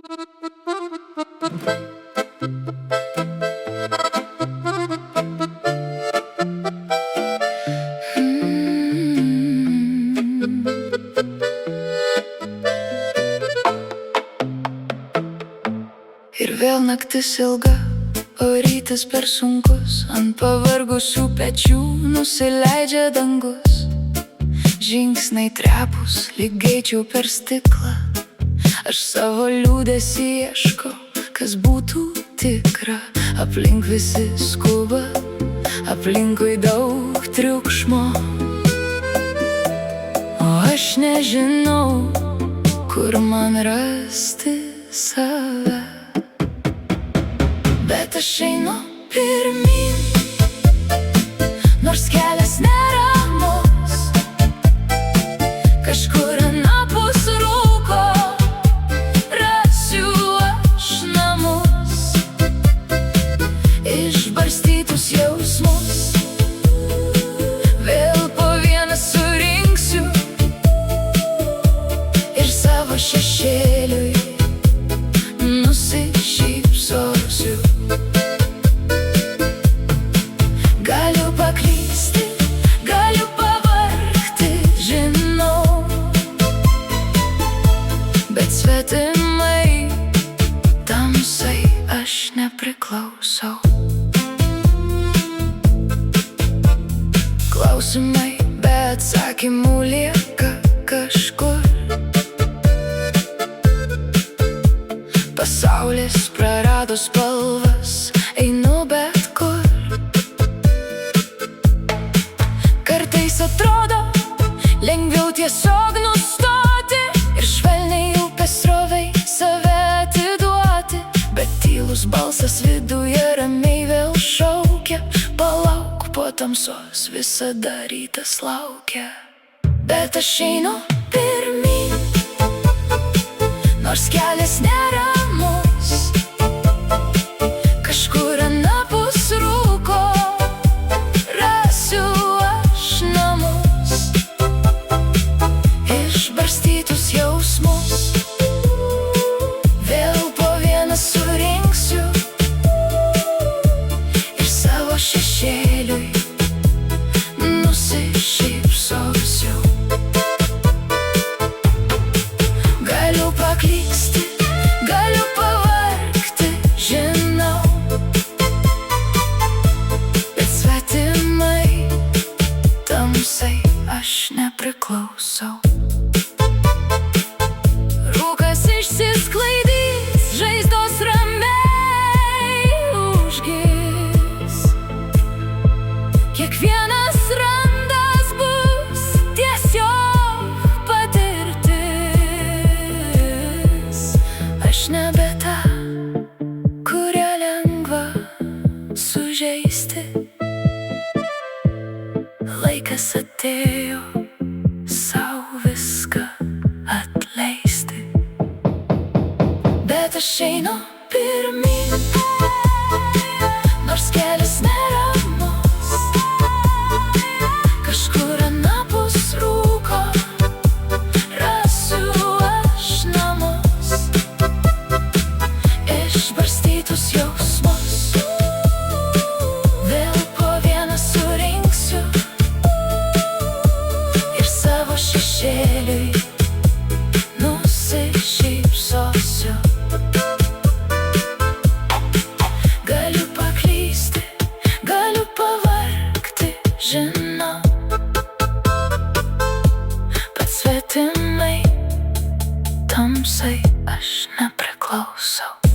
Ir vėl naktis ilga, o rytas per sunkus. Ant pavargusių pečių nusileidžia dangus. Žingsniai trepus, lyg eičiau per stiklą. Aš savo liūdesį ieškau, kas būtų tikra. Aplink visi skuba, aplinkui daug triukšmo, o aš nežinau, kur man rasti save. Bet aš einu pirmyn, nors kelias neramus. Kažkur anapus rūko rasiu aš namus. Išbarstytus jausmus vėl po vieną surinksiu ir savo šešėliui nusišypsosiu. Galiu paklysti, galiu pavargti, žinau, bet svetimai tamsai aš nepriklausau. Klausimai be atsakymų lieka kažkur. Pasaulis prarado spalvas, einu bet kur. Kartais atrodo lengviau tiesiog nustoti ir švelniai upės srovei save atiduoti. Bet tylus balsas viduje ramiai vėl šaukia: palauk, po tamsos visada rytas laukia. Bet aš einu pirmyn, nors kelias neramus. Kažkur anapus rūko rasiu aš namus. Išbarstytus jausmus vėl po vieną surinksiu ir savo šešėliui nusišypsosiu. Galiu paklysti, galiu pavargti, žinau, bet svetimai tamsai aš nepriklausau. Rūkas išsisklaidys, žaizdos ramiai užgis. Kiekvienas randas bus tiesiog patirtis. Aš nebe ta, kurią lengva sužeisti. Laikas atėjo sau viską atleisti. Bet aš einu pirmyn, nors kelias neramus. Kažkur anapus rūko rasiu aš namus. Išbarstytus jausmus vėl po vieną surinksiu ir savo šešėliui nusišypsosiu. Galiu paklysti, galiu pavargti, žinau, bet svetimai tamsai aš nepriklausau.